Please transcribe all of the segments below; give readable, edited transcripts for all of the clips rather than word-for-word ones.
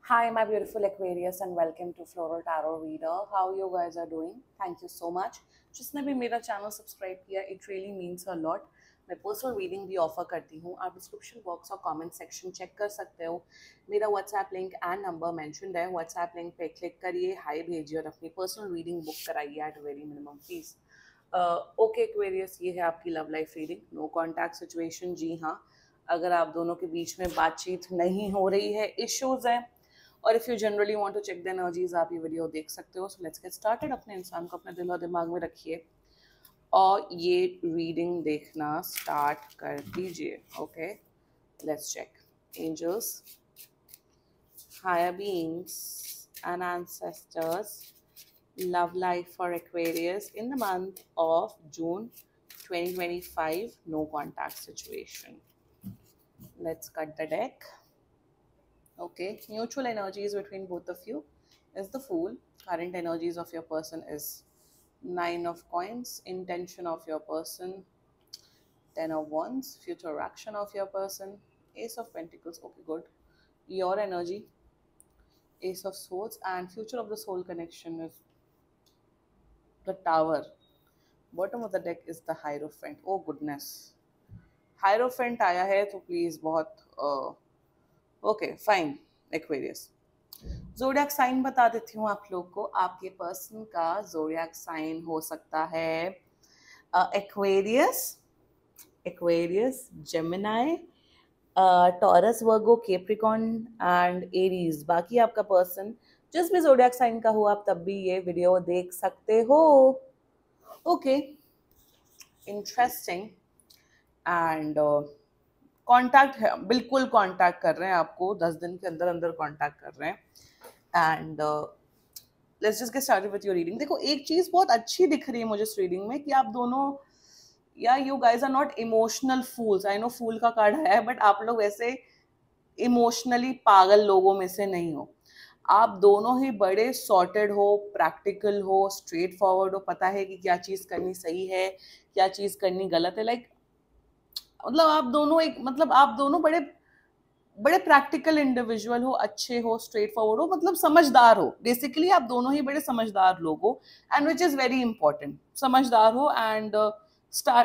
Hi, my beautiful Aquarius, and welcome to Floral Tarot Reader. How you guys are doing? Thank you so much. जिसने भी मेरा channel subscribe किया, it really means a lot. मैं personal reading भी offer करती हूँ. आप description box और कमेंट सेक्शन चेक कर सकते हो. मेरा WhatsApp link and number mentioned है. व्हाट्सएप लिंक पे क्लिक करिए, हाई भेजिए और अपनी पर्सनल रीडिंग बुक कराइए at very minimum fees. Okay Aquarius, ये है आपकी love life reading. No contact situation. जी हाँ, अगर आप दोनों के बीच में बातचीत नहीं हो रही है, इश्यूज हैं, और if you generally want to check the energies, आप ये वीडियो देख सकते हो. So let's get started. अपने इंसान को अपने दिल और दिमाग में रखिए और ये रीडिंग देखना स्टार्ट कर दीजिए. Okay, let's check. Angels, higher beings and ancestors, love life for Aquarius in the month of June 2025, no contact situation. Let's cut the deck. Okay, mutual energies between both of you is the Fool. Current energies of your person is Nine of Coins. Intention of your person, Ten of Wands. Future action of your person, Ace of Pentacles. Okay, good. Your energy, Ace of Swords. And future of the soul connection is the Tower. Bottom of the deck is the Hierophant. Oh goodness, Hierophant आया है तो please बहुत okay fine. Aquarius, zodiac sign बता देती हूँ आप लोग को. आपके पर्सन का ज़ोडिएक साइन हो सकता है Aquarius, Gemini, taurus, Virgo, Capricorn and Aries. बाकी आपका पर्सन जिस भी ज़ोडिएक साइन का हो, आप तब भी ये वीडियो देख सकते हो. Okay, interesting. एंड कांटेक्ट है, बिल्कुल कांटेक्ट कर रहे हैं आपको, 10 दिन के अंदर अंदर कांटेक्ट कर रहे हैं. And let's just get started with your reading. देखो, एक चीज बहुत अच्छी दिख रही है मुझे इस रीडिंग में कि आप दोनों, या you guys are not emotional fools. I know fool का कार्ड है, बट आप लोग वैसे इमोशनली पागल लोगों में से नहीं हो. आप दोनों ही बड़े सॉर्टेड हो, प्रैक्टिकल हो, स्ट्रेट फॉरवर्ड हो. पता है कि क्या चीज करनी सही है, क्या चीज करनी गलत है. लाइक मतलब आप दोनों बड़े बड़े प्रैक्टिकल इंडिविजुअल हो, अच्छे हो, स्ट्रेट फॉरवर्ड हो, मतलब समझदार हो. बेसिकली आप दोनों ही बड़े समझदार लोग हो, and which is very important. समझदार हो एंड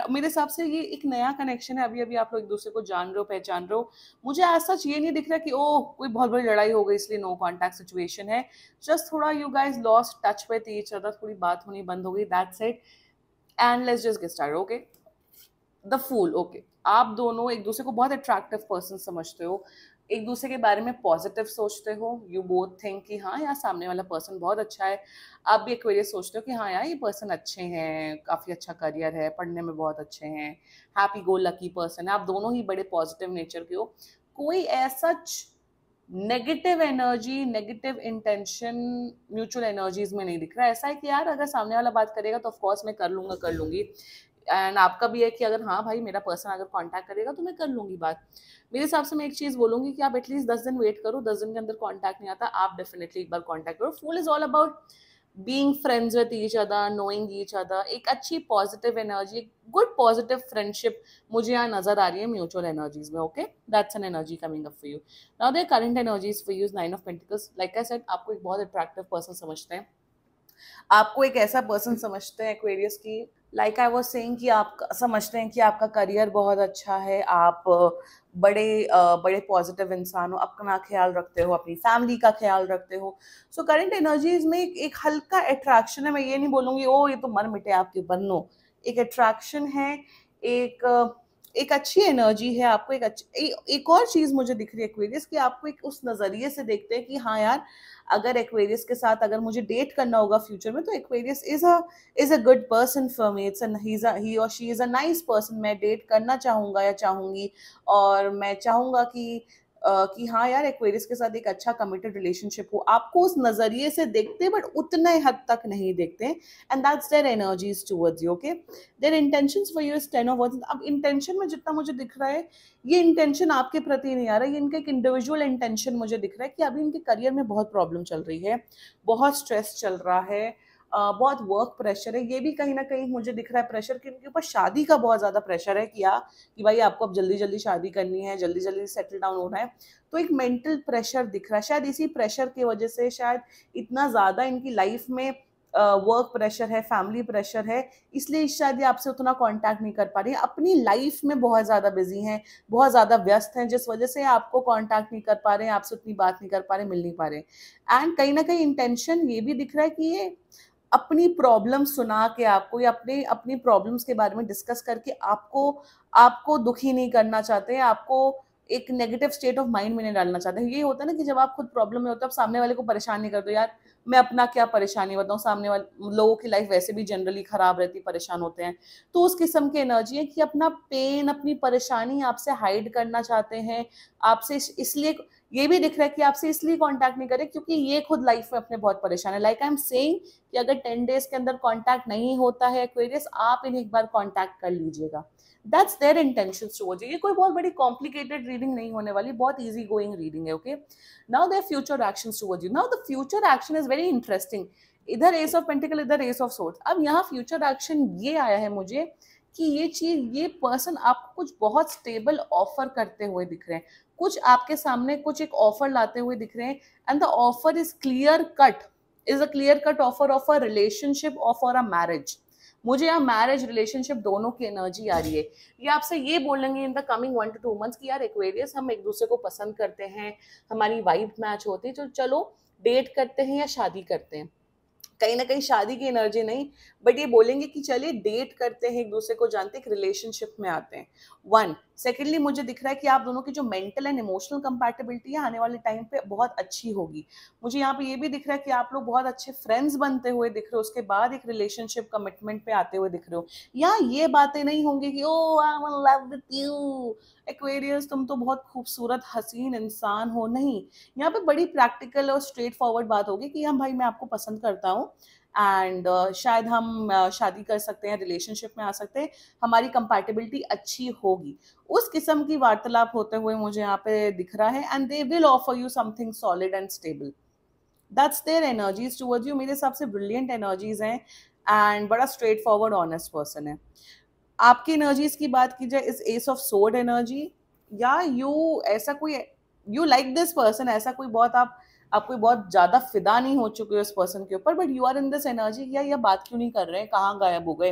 मेरे हिसाब से ये एक नया कनेक्शन है. अभी अभी आप लोग एक दूसरे को जान रहे हो, पहचान रहे हो. मुझे ऐसा ये नहीं दिख रहा कि ओह कोई बहुत बड़ी लड़ाई हो गई इसलिए नो कॉन्टैक्ट सिचुएशन है. जस्ट थोड़ा you guys lost touch with each other, थोड़ी बात होनी बंद हो गई, that's it. And let's just get started. Okay, the fool. Okay, आप दोनों एक दूसरे को बहुत अट्रैक्टिव पर्सन समझते हो, एक दूसरे के बारे में पॉजिटिव सोचते हो. यू बोथ थिंक कि हाँ यार सामने वाला पर्सन बहुत अच्छा है. आप भी एक्वेरियस सोचते हो कि हाँ यार ये पर्सन अच्छे हैं, काफ़ी अच्छा करियर है, पढ़ने में बहुत अच्छे हैं, हैप्पी गो लकी पर्सन है. आप दोनों ही बड़े पॉजिटिव नेचर के हो. कोई ऐसा negative energy, negative intention mutual energies में नहीं दिख रहा. ऐसा है कि यार अगर सामने वाला बात करेगा तो ऑफकोर्स मैं कर लूंगा, कर लूंगी. एंड आपका भी है कि अगर हाँ भाई मेरा पर्सन अगर कांटेक्ट करेगा तो मैं कर लूंगी बात. मेरे हिसाब से मैं एक चीज बोलूंगी कि आप एटलीस्ट 10 दिन वेट करो. 10 दिन के अंदर कांटेक्ट नहीं आता, आप डेफिनेटली एक बार कांटेक्ट करो. Fool is all about being friends with each other, knowing each other. एक अच्छी positive energy, good positive friendship मुझे यहाँ नजर आ रही है म्यूचुअल एनर्जीज में. Okay, that's an energy coming up for you. Now there current energies for you is 9 of pentacles. Like I said, आपको एक बहुत अट्रैक्टिव पर्सन समझते हैं, आपको एक ऐसा पर्सन समझते हैं एक्वेरियस की, लाइक आई वाज सेइंग कि आप समझते हैं कि आपका करियर बहुत अच्छा है, आप बड़े पॉजिटिव इंसान हो, अपना ख्याल रखते हो, अपनी फैमिली का ख्याल रखते हो. सो करंट एनर्जीज में एक हल्का अट्रैक्शन है. मैं ये नहीं बोलूँगी ओ ये तो मर मिटे आपके बनो. एक अट्रैक्शन है, एक एक अच्छी एनर्जी है. आपको एक और चीज मुझे दिख रही है एक्वेरियस की, आपको एक उस नजरिए से देखते हैं कि हाँ यार अगर एक्वेरियस के साथ अगर मुझे डेट करना होगा फ्यूचर में तो Aquarius is a good person for me. He और she is a nice person. मैं डेट करना चाहूंगा या चाहूंगी, और मैं चाहूंगा कि हाँ यार एक्वेरियस के साथ एक अच्छा कमिटेड रिलेशनशिप हो. आपको उस नजरिए से देखते हैं, बट उतने हद तक नहीं देखते हैं. And that's their energies towards you. Okay, their intentions for you is 10 of wands. अब इंटेंशन में जितना मुझे दिख रहा है, ये इंटेंशन आपके प्रति नहीं आ रहा है. ये इनका एक इंडिविजुअल इंटेंशन मुझे दिख रहा है कि अभी इनके करियर में बहुत प्रॉब्लम चल रही है, बहुत स्ट्रेस चल रहा है. बहुत वर्क प्रेशर है, ये भी कहीं ना कहीं मुझे दिख रहा है प्रेशर, कि उनके ऊपर शादी का बहुत ज़्यादा प्रेशर है कि भाई आपको अब जल्दी जल्दी शादी करनी है, जल्दी जल्दी सेटल डाउन होना है। तो एक मेंटल प्रेशर दिख रहा है, शायद इसी प्रेशर की वजह से शायद इतना ज़्यादा इनकी लाइफ में वर्क प्रेशर है, फैमिली प्रेशर है, इसलिए शायद ये आपसे उतना कांटेक्ट नहीं कर पा रही है, अपनी लाइफ में बहुत ज़्यादा बिजी हैं, बहुत ज़्यादा व्यस्त हैं, जिस वजह से आपको कांटेक्ट नहीं कर पा रहे हैं, आपसे उतनी बात नहीं कर पा रहे, मिल नहीं पा रहे। एंड कहीं ना कहीं इंटेंशन ये भी दिख रहा है कि ये अपनी प्रॉब्लम सुना के आपको, या अपने अपनी प्रॉब्लम्स के बारे में डिस्कस करके आपको आपको दुखी नहीं करना चाहते हैं, आपको एक नेगेटिव स्टेट ऑफ माइंड में नहीं डालना चाहते हैं। ये होता है ना कि जब आप खुद प्रॉब्लम में होते हो, आप सामने वाले को परेशान नहीं करते, यार मैं अपना क्या परेशानी बताऊं, सामने वाले लोगों की लाइफ वैसे भी जनरली खराब रहती, परेशान होते हैं। तो उस किस्म की एनर्जी है कि अपना पेन, अपनी परेशानी आपसे हाइड करना चाहते हैं, आपसे इसलिए ये भी दिख रहा है कि आपसे इसलिए कांटेक्ट नहीं करे क्योंकि ये खुद लाइफ में अपने बहुत परेशान है। लाइक आई एम सेइंग कि अगर 10 डेज के अंदर कांटेक्ट नहीं होता है एक्वेरियस, आप इन्हें एक बार कांटेक्ट कर लीजिएगा। That's their intentions towards you. ये कोई बहुत बड़ी कॉम्प्लिकेटेड रीडिंग नहीं होने वाली, बहुत इजी गोइंग रीडिंग है। Okay, now their future actions towards you. Now the future action is very interesting. इधर एस ऑफ पेंटिकल, इधर एस ऑफ सोर्ड्स। अब यहाँ फ्यूचर एक्शन ये आया है मुझे कि ये चीज, ये पर्सन आपको कुछ बहुत स्टेबल ऑफर करते हुए दिख रहे हैं, कुछ आपके सामने कुछ एक ऑफर लाते हुए दिख रहे हैं, and the offer is clear cut, is a clear cut offer of a relationship, of और अ मैरिज। मुझे यहाँ मैरिज, रिलेशनशिप दोनों की एनर्जी आ रही है। ये आपसे ये बोलेंगे in the coming 1 to 2 months कि यार एक्वेरियस, हम एक दूसरे को पसंद करते हैं, हमारी वाइब मैच होती है, तो चलो डेट करते हैं या शादी करते हैं। कहीं ना कहीं शादी की एनर्जी नहीं, बट ये बोलेंगे कि चलिए डेट करते हैं, एक दूसरे को जानते हैं, एक रिलेशनशिप में आते हैं। 1 सेकेंडली मुझे दिख रहा है कि आप दोनों की जो मेंटल एंड इमोशनल कंपैटिबिलिटी है आने वाले टाइम पे बहुत अच्छी होगी। मुझे यहाँ पे ये भी दिख रहा है कि आप लोग बहुत अच्छे फ्रेंड्स बनते हुए दिख रहे हो, उसके बाद एक रिलेशनशिप कमिटमेंट पे आते हुए दिख रहे हो। यहाँ ये बातें नहीं होंगी कि oh I am in love with you Aquarius, तुम तो बहुत खूबसूरत हसीन इंसान हो, नहीं। यहाँ पे बड़ी प्रैक्टिकल और स्ट्रेट फॉरवर्ड बात होगी कि हम भाई, मैं आपको पसंद करता हूँ, एंड शायद हम शादी कर सकते हैं, रिलेशनशिप में आ सकते हैं, हमारी कंपैटिबिलिटी अच्छी होगी। उस किस्म की वार्तालाप होते हुए मुझे यहाँ पे दिख रहा है, and they will offer you something solid and stable. That's their energies towards you. मेरे हिसाब से ब्रिलियंट एनर्जीज हैं, एंड बड़ा स्ट्रेट फॉरवर्ड ऑनेस्ट पर्सन है। आपकी एनर्जीज की बात की जाए, इस एस ऑफ सोर्ड एनर्जी, या यू ऐसा कोई, यू लाइक दिस पर्सन, ऐसा कोई बहुत आप कोई बहुत ज्यादा फिदा नहीं हो चुके हो इस पर्सन के ऊपर, but you are in this energy, या ये बात क्यों नहीं कर रहे हैं, कहाँ गायब हो गए।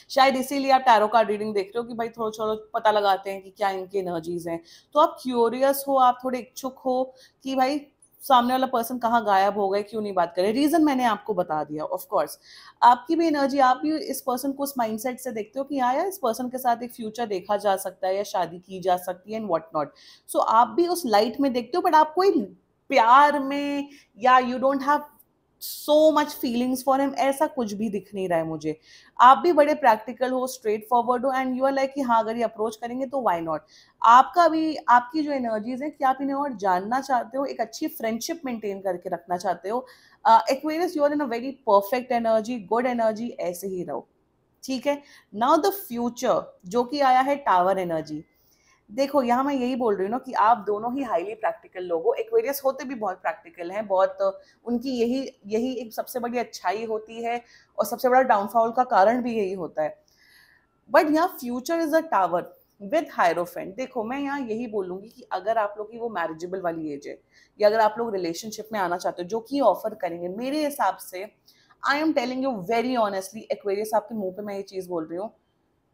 शायद इसीलिए आप टैरो कार्ड रीडिंग देख रहे हो कि भाई थोड़ा थोड़ा पता लगाते हैं कि क्या इनकी एनर्जीज हैं। तो आप क्यूरियस हो, आप थोड़े इच्छुक हो कि भाई सामने वाला पर्सन कहाँ गायब हो गए, क्यों नहीं बात करे। रीजन मैंने आपको बता दिया। ऑफ कोर्स आपकी भी एनर्जी, आप भी इस पर्सन को उस माइंडसेट से देखते हो कि हाँ यार, इस पर्सन के साथ एक फ्यूचर देखा जा सकता है या शादी की जा सकती है एंड व्हाट नॉट। सो आप भी उस लाइट में देखते हो, बट आप कोई प्यार में, या you don't have so much feelings for him, ऐसा कुछ भी दिख नहीं रहा है मुझे। आप भी बड़े प्रैक्टिकल हो, स्ट्रेट फॉरवर्ड हो, एंड यू आर लाइक कि हाँ, अगर ये अप्रोच करेंगे तो व्हाई नॉट। आपका भी, आपकी जो एनर्जीज है कि आप इन्हें और जानना चाहते हो, एक अच्छी फ्रेंडशिप मेंटेन करके रखना चाहते हो। Aquarius, you are in a very perfect energy, good energy, ऐसे ही रहो, ठीक है। नाउ द फ्यूचर जो कि आया है टावर एनर्जी। देखो यहाँ मैं यही बोल रही हूँ ना कि आप दोनों ही हाईली प्रैक्टिकल लोग हो। एक्वेरियस होते भी बहुत प्रैक्टिकल हैं, बहुत उनकी यही यही एक सबसे बड़ी अच्छाई होती है, और सबसे बड़ा डाउनफॉल का कारण भी यही होता है। बट यहाँ future is a tower with hierophant. देखो मैं यहाँ यही बोलूंगी कि अगर आप लोग की वो मैरिजेबल वाली एज है, या अगर आप लोग रिलेशनशिप में आना चाहते हो, जो कि ऑफर करेंगे मेरे हिसाब से, I am telling you very honestly Aquarius, आपके मुंह पे मैं ये चीज बोल रही हूँ,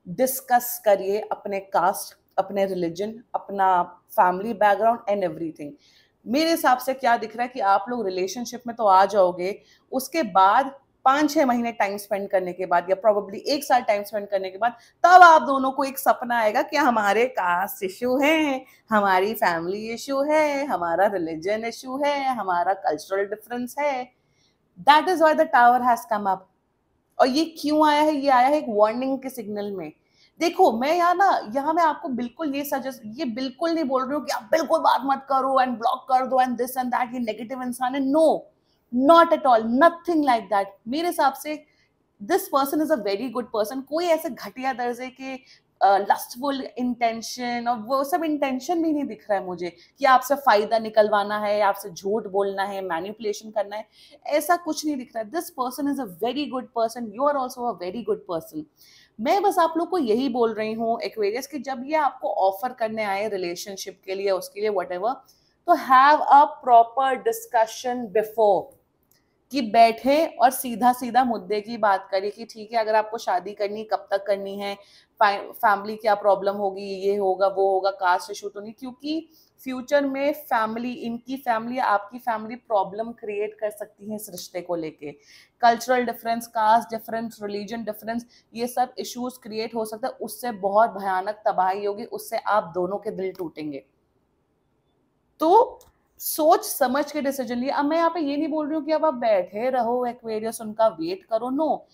डिस्कस करिए अपने कास्ट, अपने रिलीजन, अपना फैमिली बैकग्राउंड एंड एवरीथिंग। मेरे हिसाब से क्या दिख रहा है कि आप लोग रिलेशनशिप में तो आ जाओगे, उसके बाद 5-6 महीने टाइम स्पेंड करने के बाद, या प्रोबेबली 1 साल टाइम स्पेंड करने के बाद, तब आप दोनों को एक सपना आएगा कि हमारे कास्ट इशू है, हमारी फैमिली इशू है, हमारा रिलीजन इशू है, हमारा कल्चरल डिफरेंस है। That is why the tower has come up. और ये क्यों आया है? ये आया है एक वार्निंग के सिग्नल में। देखो मैं यहाँ मैं आपको बिल्कुल ये बिल्कुल नहीं बोल रही हूँ कि आप बिल्कुल बात मत करो एंड ब्लॉक कर दो एंड दिस एंड दैट, ये नेगेटिव इंसान है। No, not at all, nothing like that. मेरे हिसाब से this person is a very good person. कोई ऐसे घटिया दर्जे के लस्टफुल इंटेंशन, और वो सब इंटेंशन भी नहीं दिख रहा है मुझे कि आपसे फायदा निकलवाना है, आपसे झूठ बोलना है, मैनिपुलेशन करना है, ऐसा कुछ नहीं दिख रहा है. This person is a very good person, you are also a very good person. मैं बस आप लोग को यही बोल रही हूँ एक्वेरियस कि जब ये आपको ऑफर करने आए रिलेशनशिप के लिए, उसके लिए व्हाटएवर, तो have a proper discussion before, कि बैठे और सीधा सीधा मुद्दे की बात करें कि ठीक है, अगर आपको शादी करनी, कब तक करनी है, फैमिली क्या प्रॉब्लम होगी, ये होगा वो होगा, कास्ट इशू तो नहीं, क्योंकि फ्यूचर में फैमिली, इनकी फैमिली, आपकी फैमिली प्रॉब्लम क्रिएट कर सकती है इस रिश्ते को लेके. Cultural difference, caste difference, religion difference, ये सब इश्यूज क्रिएट हो सकता है, उससे बहुत भयानक तबाही होगी, उससे आप दोनों के दिल टूटेंगे. तो सोच समझ के डिसीजन लिया. अब मैं यहाँ पे ये नहीं बोल रही हूँ कि अब आप बैठे रहो एक्वेरियस, उनका वेट करो, नो.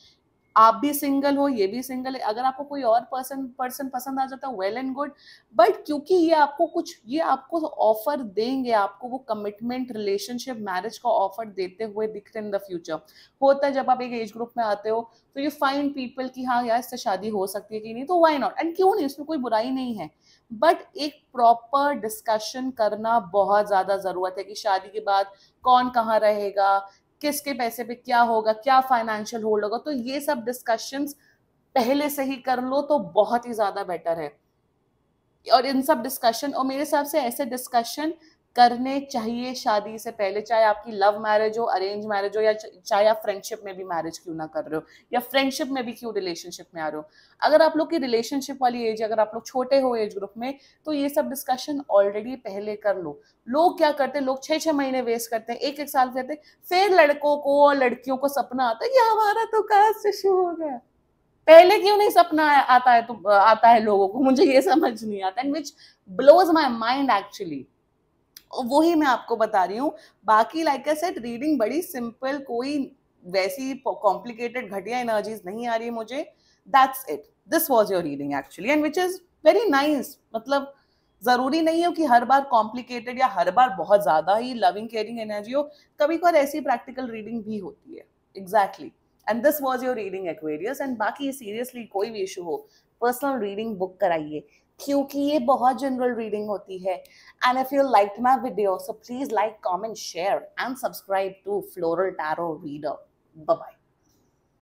आप भी सिंगल हो, ये भी सिंगल है, अगर आपको कोई और पर्सन पसंद आ जाता है, वेल एंड गुड. बट क्योंकि ये आपको ऑफर देंगे, आपको वो कमिटमेंट, रिलेशनशिप, मैरिज का ऑफर देते हुए दिख रहे इन द फ्यूचर. होता है जब आप एक एज ग्रुप में आते हो तो यू फाइंड पीपल कि हाँ यार, इससे शादी हो सकती है कि नहीं, तो व्हाई नॉट, एंड क्यों नहीं, इसमें कोई बुराई नहीं है. बट एक प्रॉपर डिस्कशन करना बहुत ज्यादा जरूरत है कि शादी के बाद कौन कहाँ रहेगा, किसके पैसे पे क्या होगा, क्या फाइनेंशियल होल्ड होगा. तो ये सब डिस्कशंस पहले से ही कर लो तो बहुत ही ज्यादा बेटर है. और इन सब डिस्कशन, और मेरे हिसाब से ऐसे डिस्कशन करने चाहिए शादी से पहले, चाहे आपकी लव मैरिज हो, अरेंज मैरिज हो, या चाहे आप फ्रेंडशिप में भी मैरिज क्यों ना कर रहे हो, या फ्रेंडशिप में भी क्यों रिलेशनशिप में आ रहे हो. अगर आप लोग की रिलेशनशिप वाली एज, अगर आप लोग छोटे हो एज ग्रुप में, तो ये सब डिस्कशन ऑलरेडी पहले कर लो. लोग क्या करते हैं, लोग 6-6 महीने वेस्ट करते हैं, 1-1 साल करते हैं, फिर लड़कों को और लड़कियों को सपना आता है कि हमारा तो कास्ट इशू हो गया. पहले क्यों नहीं सपना आता है, तो आता है लोगों को, मुझे ये समझ नहीं आता, and which blows my mind actually. वही मैं आपको बता रही हूँ. बाकी लाइक आई सेड, रीडिंग बड़ी सिंपल, कोई वैसी कॉम्प्लिकेटेड घटिया एनर्जीज नहीं आ रही मुझे. That's it. This was your reading actually, and which is very nice. मतलब जरूरी नहीं हो कि हर बार कॉम्प्लिकेटेड या हर बार बहुत ज्यादा ही लविंग केयरिंग एनर्जी हो. कभी कभार ऐसी प्रैक्टिकल रीडिंग भी होती है. Exactly. And this was your reading Aquarius. And बाकी सीरियसली कोई भी इशू हो, पर्सनल रीडिंग बुक कराइए, क्योंकि ये बहुत जनरल रीडिंग होती है. And if you liked my video, so please like, comment, share, and subscribe to Floral Tarot Reader. Bye bye.